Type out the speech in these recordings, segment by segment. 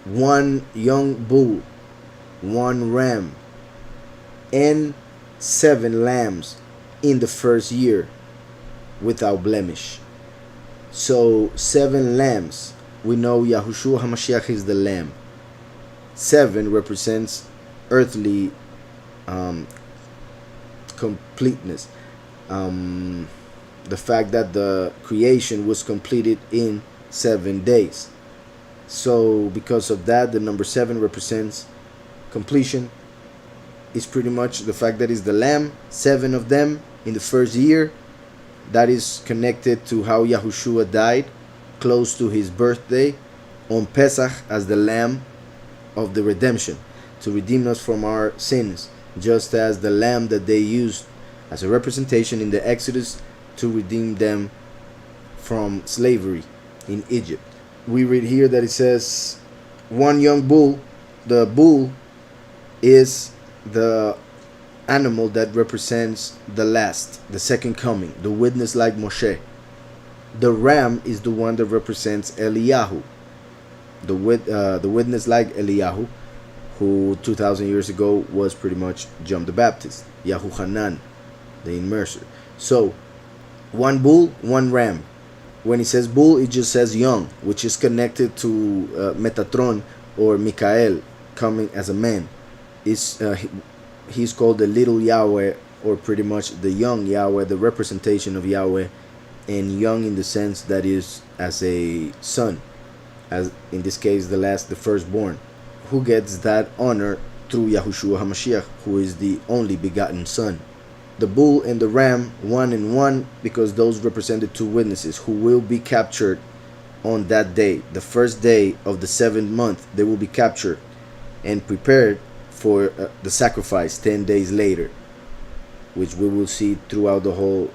one young bull, one ram, and 7 lambs in the first year without blemish. So 7 lambs. We know Yahushua HaMashiach is the lamb. 7 represents earthly um, completeness. The fact that the creation was completed in 7 days. So because of that, the number 7 represents completion. Is pretty much the fact that it's the lamb, 7 of them in the first year. That is connected to how Yahushua died close to his birthday on Pesach as the lamb of the redemption to redeem us from our sins, just as the lamb that they used as a representation in the Exodus to redeem them from slavery in Egypt. We read here that it says one young bull. The bull is the animal that represents the last, the second coming, the witness like Moshe. The ram is the one that represents Eliyahu, the witness like Eliyahu, who 2,000 years ago was pretty much John the Baptist, Yahuchanan, the immerser. So, one bull, one ram. When it says bull, it just says young, which is connected to Metatron or Mikael, coming as a man. He's called the little Yahweh, or pretty much the young Yahweh, the representation of Yahweh, and young in the sense that is as a son, as in this case the firstborn, who gets that honor through Yahushua HaMashiach, who is the only begotten son. The bull and the ram, 1 and 1, because those represent the 2 witnesses who will be captured on that day, the first day of the 7th month. They will be captured and prepared for the sacrifice 10 days later, which we will see throughout the whole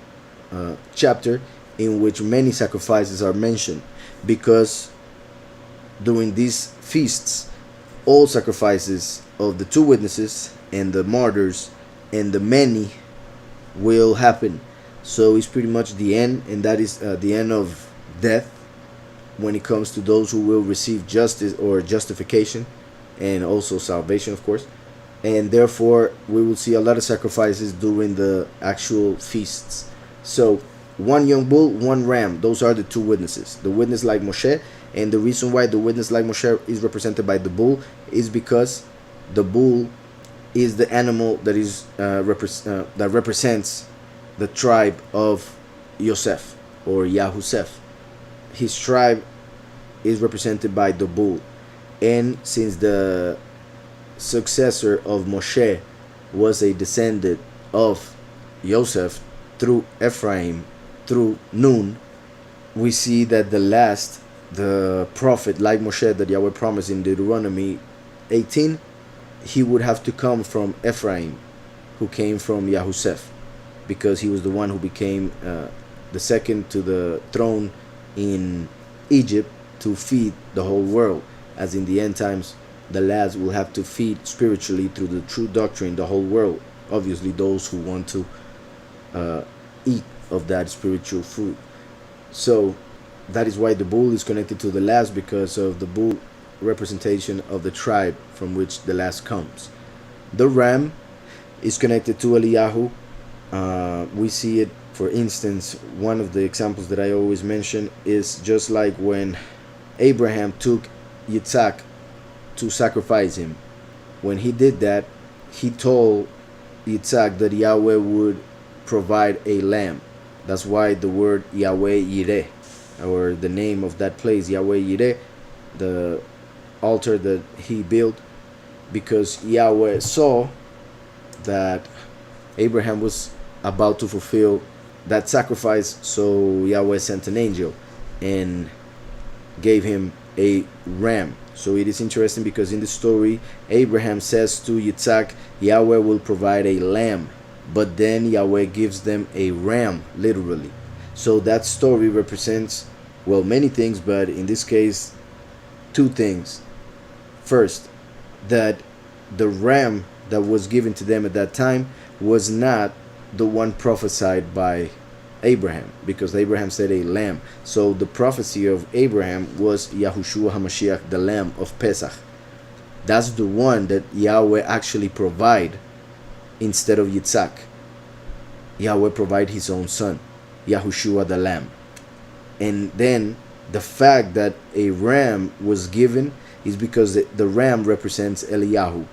chapter, in which many sacrifices are mentioned, because during these feasts all sacrifices of the 2 witnesses and the martyrs and the many will happen. So it's pretty much the end, and that is the end of death when it comes to those who will receive justice or justification, and also salvation, of course. And therefore we will see a lot of sacrifices during the actual feasts. So one young bull, one ram, those are the 2 witnesses, the witness like Moshe. And the reason why the witness like Moshe is represented by the bull is because the bull is the animal that is that represents the tribe of Yosef or Yahusef. His tribe is represented by the bull. And since the successor of Moshe was a descendant of Yosef through Ephraim, through Nun, we see that the prophet like Moshe that Yahweh promised in Deuteronomy 18, he would have to come from Ephraim, who came from Yahusef, because he was the one who became the second to the throne in Egypt to feed the whole world, as in the end times the lads will have to feed spiritually through the true doctrine the whole world, obviously those who want to eat of that spiritual food. So that is why the bull is connected to the last, because of the bull representation of the tribe from which the last comes. The ram is connected to Eliyahu. We see it, for instance, one of the examples that I always mention is just like when Abraham took Yitzhak to sacrifice him. When he did that, he told Yitzhak that Yahweh would provide a lamb. That's why the word Yahweh Yireh, or the name of that place, Yahweh Yireh, the altar that he built, because Yahweh saw that Abraham was about to fulfill that sacrifice. So Yahweh sent an angel and gave him a ram. So it is interesting because in the story Abraham says to Yitzhak, Yahweh will provide a lamb, but then Yahweh gives them a ram, literally. So that story represents, well, many things, but in this case 2 things. First, that the ram that was given to them at that time was not the one prophesied by Abraham, because Abraham said a lamb. So the prophecy of Abraham was Yahushua HaMashiach, the lamb of Pesach. That's the one that Yahweh actually provide instead of Yitzhak. Yahweh provide his own son, Yahushua the lamb. And then the fact that a ram was given is because the ram represents Eliyahu.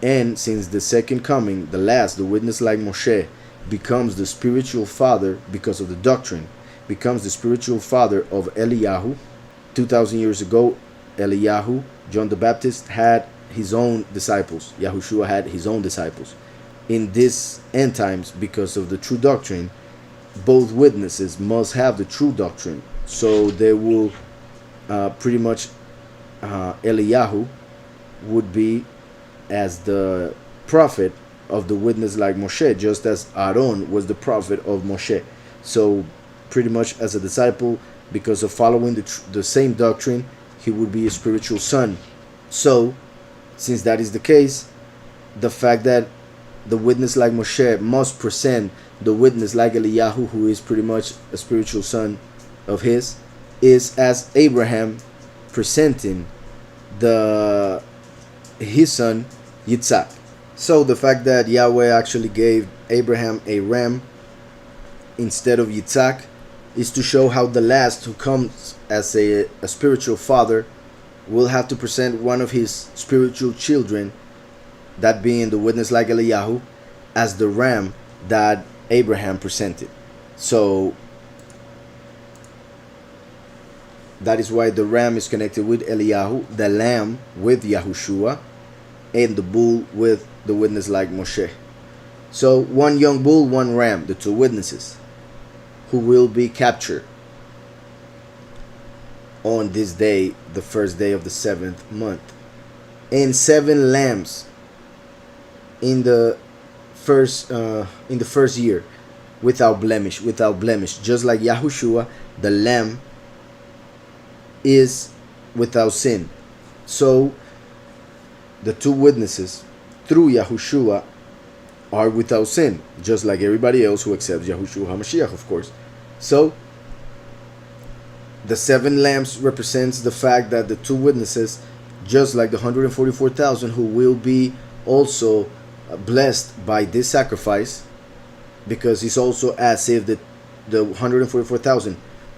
And since the second coming, the last, the witness like Moshe, becomes the spiritual father because of the doctrine, becomes the spiritual father of Eliyahu. 2,000 years ago, Eliyahu, John the Baptist, had his own disciples. Yahushua had his own disciples. In this end times, because of the true doctrine, both witnesses must have the true doctrine. So they will pretty much, Eliyahu would be as the prophet of the witness like Moshe, just as Aaron was the prophet of Moshe. So pretty much as a disciple, because of following the same doctrine, he would be a spiritual son. So since that is the case, the fact that the witness like Moshe must present the witness like Eliyahu, who is pretty much a spiritual son of his, is as Abraham presenting his son Yitzhak. So the fact that Yahweh actually gave Abraham a ram instead of Yitzhak is to show how the last, who comes as a spiritual father, will have to present one of his spiritual children, that being the witness like Eliyahu, as the ram that Abraham presented. So that is why the ram is connected with Eliyahu, the lamb with Yahushua, and the bull with the witness like Moshe. So one young bull, one ram, the two witnesses who will be captured on this day, the first day of the 7th month, and 7 lambs in the first year, without blemish, just like Yahushua the lamb is without sin. So the two witnesses through Yahushua are without sin, just like everybody else who accepts Yahushua HaMashiach, of course. So the 7 lambs represents the fact that the two witnesses, just like the 144,000 who will be also blessed by this sacrifice, because it's also as if the 144,000,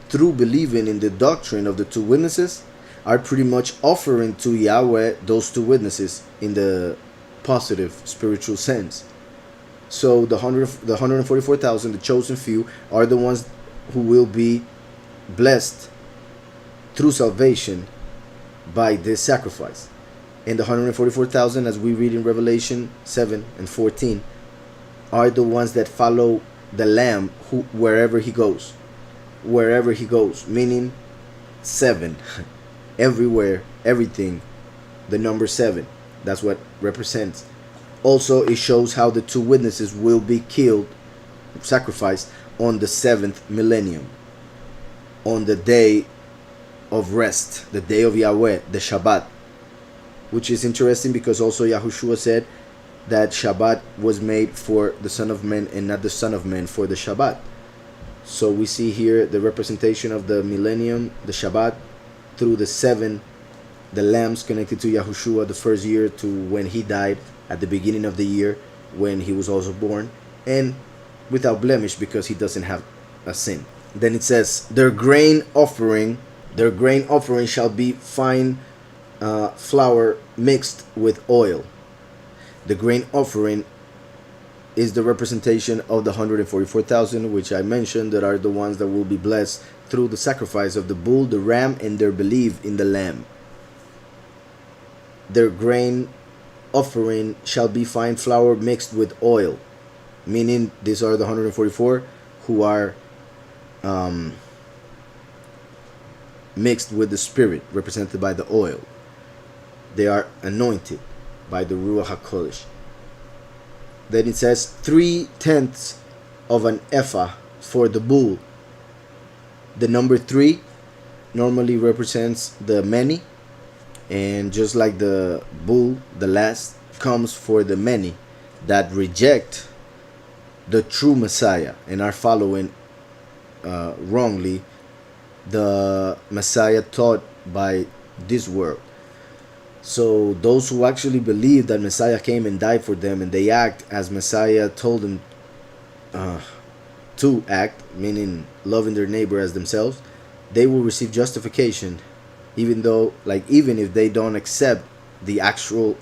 through believing in the doctrine of the two witnesses, are pretty much offering to Yahweh those two witnesses in the positive spiritual sense. So the 144,000, the chosen few, are the ones who will be blessed through salvation by this sacrifice. And the 144,000, as we read in Revelation 7 and 14, are the ones that follow the Lamb wherever he goes. Wherever he goes, meaning 7. Everywhere, everything, the number 7. That's what represents. Also, it shows how the two witnesses will be killed, sacrificed, on the 7th millennium, on the day of rest, the day of Yahweh, the Shabbat. Which is interesting because also Yahushua said that Shabbat was made for the Son of Man and not the Son of Man for the Shabbat. So we see here the representation of the millennium, the Shabbat, through the 7, the lambs connected to Yahushua, the first year to when he died, at the beginning of the year when he was also born, and without blemish because he doesn't have a sin. Then it says, their grain offering shall be fine flour mixed with oil. The grain offering is the representation of the 144,000, which I mentioned, that are the ones that will be blessed through the sacrifice of the bull, the ram, and their belief in the lamb. Their grain offering shall be fine flour mixed with oil, meaning these are the 144 who are mixed with the Spirit, represented by the oil. They are anointed by the Ruach HaKodesh. Then it says 3/10 of an ephah for the bull. The number 3 normally represents the many, and just like the bull, the last comes for the many that reject the true Messiah and are following wrongly the Messiah taught by this world. So those who actually believe that Messiah came and died for them, and they act as Messiah told them uh, to act, meaning loving their neighbor as themselves, they will receive justification, even though, like, even if they don't accept the actual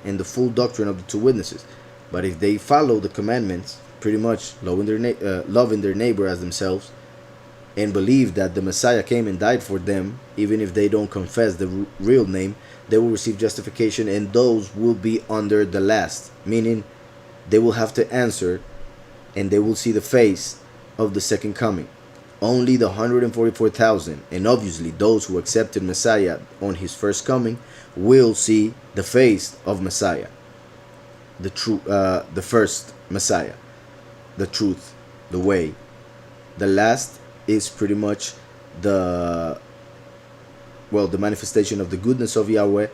and the full doctrine of the two witnesses. But if they follow the commandments, pretty much loving their neighbor as themselves, and believe that the Messiah came and died for them, even if they don't confess the real name, they will receive justification, and those will be under the last, meaning they will have to answer and they will see the face of the second coming. Only the 144,000, and obviously those who accepted Messiah on his first coming, will see the face of Messiah, the first Messiah, the truth, the way. The last is pretty much the manifestation of the goodness of Yahweh,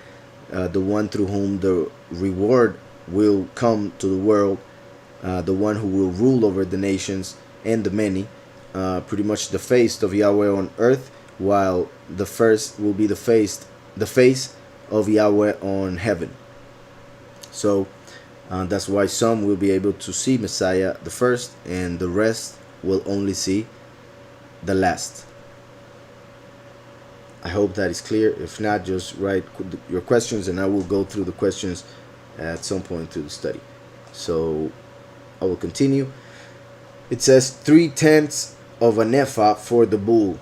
the one through whom the reward will come to the world, the one who will rule over the nations and the many, pretty much the face of Yahweh on earth, while the first will be the face of Yahweh on heaven. So that's why some will be able to see Messiah the first, and the rest will only see the last. I hope that is clear. If not, just write your questions and I will go through the questions at some point through the study. So I will continue. It says 3/10 of an ephah for the bull,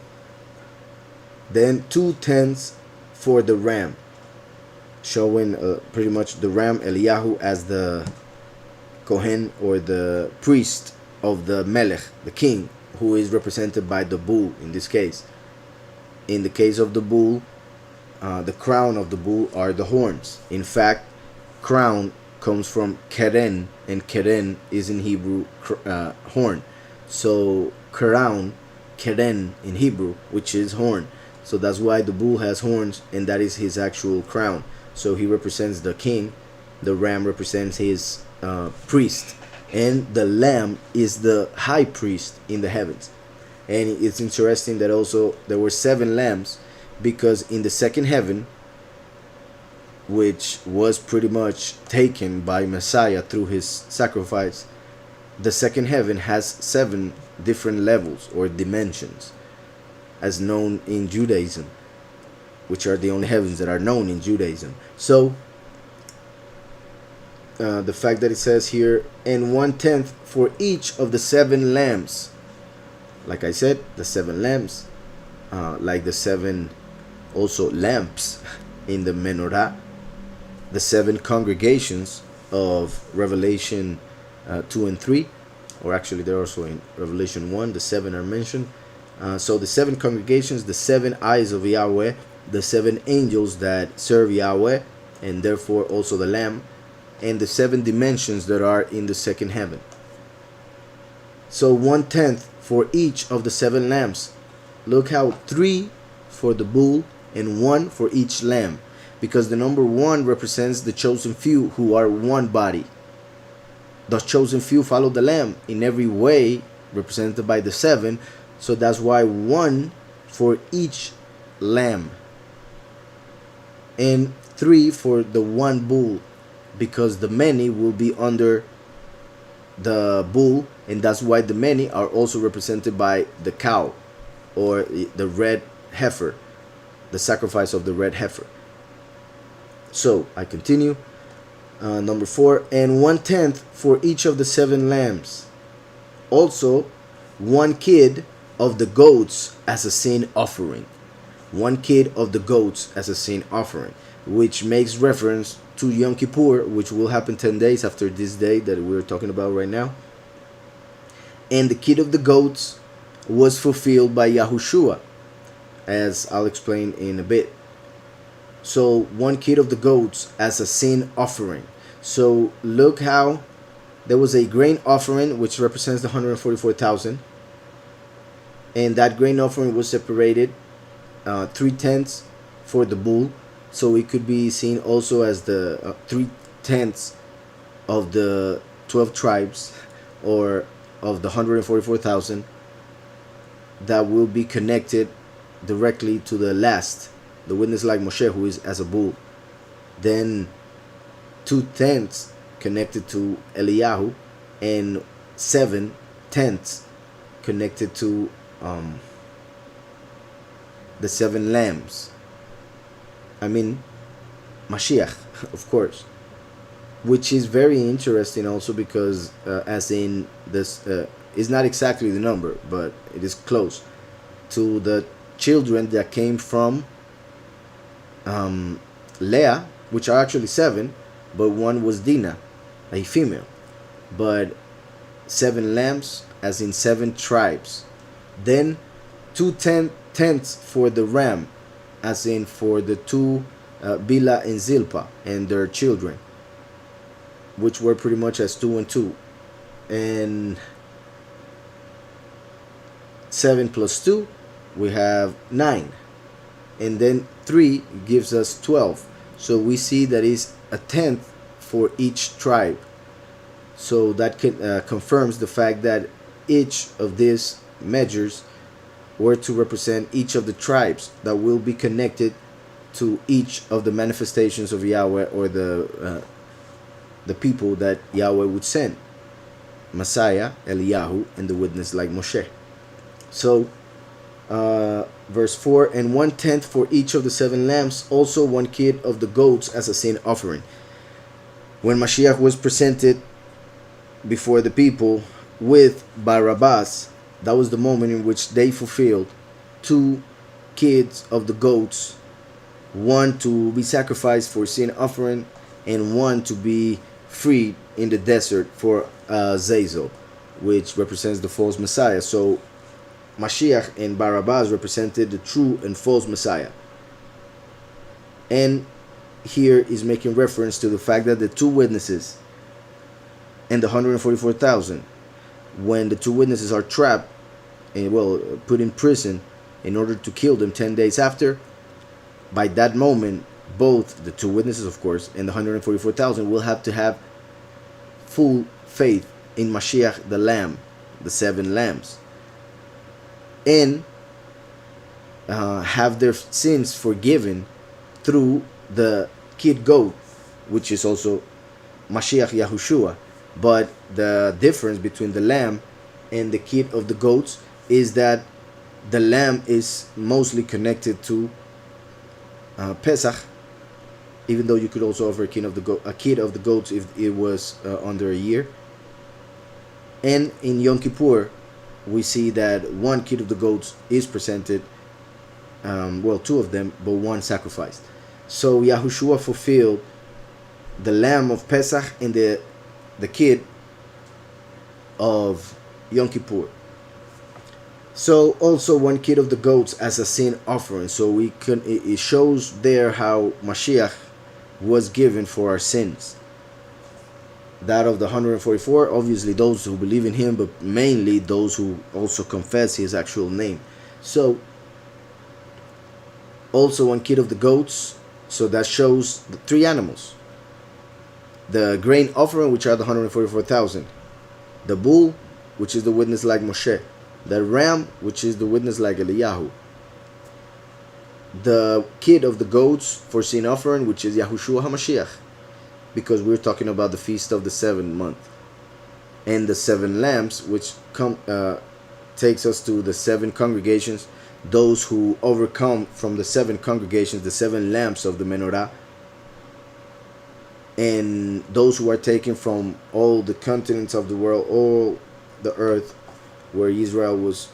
then 2/10 for the ram, showing pretty much the ram Eliyahu as the Kohen, or the priest of the Melech, the king, who is represented by the bull in this case. In the case of the bull, the crown of the bull are the horns. In fact, crown comes from keren, and keren is in Hebrew horn. So crown, keren in Hebrew, which is horn. So that's why the bull has horns, and that is his actual crown. So he represents the king, the ram represents his priest, and the lamb is the high priest in the heavens. And it's interesting that also there were 7 lambs, because in the second heaven, which was pretty much taken by Messiah through his sacrifice, the second heaven has 7 different levels or dimensions, as known in Judaism, which are the only heavens that are known in Judaism. So the fact that it says here, and 1/10 for each of the 7 lambs. Like I said, the 7 lamps, like the 7 also lamps in the menorah, the 7 congregations of Revelation 2 and 3, or actually they're also in Revelation 1, the 7 are mentioned. So the 7 congregations, the 7 eyes of Yahweh, the 7 angels that serve Yahweh, and therefore also the Lamb, and the 7 dimensions that are in the second heaven. So 1/10 for each of the 7 lambs. Look how 3 for the bull and 1 for each lamb, because the number 1 represents the chosen few who are one body. The chosen few follow the lamb in every way, represented by the 7. So that's why 1 for each lamb, and 3 for the 1 bull, because the many will be under the bull, and that's why the many are also represented by the cow, or the red heifer, the sacrifice of the red heifer. So I continue. Number 4, and 1/10 for each of the 7 lambs. Also 1 kid of the goats as a sin offering. 1 kid of the goats as a sin offering, which makes reference to Yom Kippur, which will happen 10 days after this day that we're talking about right now. And the kid of the goats was fulfilled by Yahushua, as I'll explain in a bit. So 1 kid of the goats as a sin offering. So look how there was a grain offering, which represents the 144,000, and that grain offering was separated 3/10 for the bull. So it could be seen also as the 3/10 of the 12 tribes, or of the 144,000. that will be connected directly to the last, the witness like Moshe, who is as a bull. Then 2 tenths connected to Eliyahu, and 7 tenths connected to the 7 lambs. I mean, Mashiach, of course, which is very interesting also because, as in this, is not exactly the number, but it is close to the children that came from Leah, which are actually 7, but one was Dinah, a female. But 7 lambs, as in 7 tribes. Then 2 tenths for the ram, as in for the 2 Bila and Zilpah and their children, which were pretty much as 2 and 2. And 7 plus 2, we have 9. And then 3 gives us 12. So we see that is a tenth for each tribe. So that confirms the fact that each of these measures were to represent each of the tribes that will be connected to each of the manifestations of Yahweh, or the people that Yahweh would send: Messiah, Eliyahu, and the witness like Moshe. So verse 4, and 1/10 for each of the 7 lambs, also 1 kid of the goats as a sin offering. When Mashiach was presented before the people with Barabbas, that was the moment in which they fulfilled 2 kids of the goats, 1 to be sacrificed for sin offering, and 1 to be freed in the desert for Zazel, which represents the false Messiah. So Mashiach and Barabbas represented the true and false Messiah. And here is making reference to the fact that the 2 witnesses and the 144,000, when the 2 witnesses are trapped and put in prison in order to kill them 10 days after, by that moment both the 2 witnesses, of course, and the 144,000 will have to have full faith in Mashiach, the Lamb, the 7 lambs, and have their sins forgiven through the kid goat, which is also Mashiach Yahushua. But the difference between the lamb and the kid of the goats is that the lamb is mostly connected to Pesach, even though you could also offer a kid of the goats if it was under a year. And in Yom Kippur, we see that 1 kid of the goats is presented, 2 of them, but 1 sacrificed. So Yahushua fulfilled the lamb of Pesach and the kid of Yom Kippur. So also 1 kid of the goats as a sin offering. So it shows there how Mashiach was given for our sins. That of the 144, obviously those who believe in him, but mainly those who also confess his actual name. So also 1 kid of the goats. So that shows the 3 animals: the grain offering, which are the 144,000; the bull, which is the witness like Moshe; the ram, which is the witness like Eliyahu; the kid of the goats for sin offering, which is Yahushua HaMashiach, because we're talking about the feast of the 7th month; and the 7 lambs, which takes us to the 7 congregations, those who overcome from the 7 congregations, the 7 lamps of the menorah, and those who are taken from all the continents of the world, all the earth where Israel was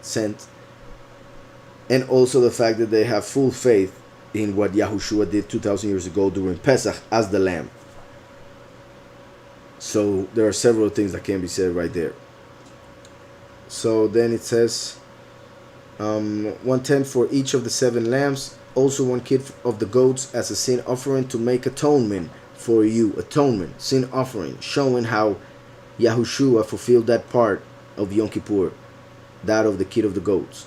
sent, and also the fact that they have full faith in what Yahushua did 2,000 years ago during Pesach as the Lamb. So there are several things that can be said right there. So then it says 1/10 for each of the 7 lambs, also 1 kid of the goats as a sin offering to make atonement for you. Atonement, sin offering, showing how Yahushua fulfilled that part of Yom Kippur, that of the kid of the goats.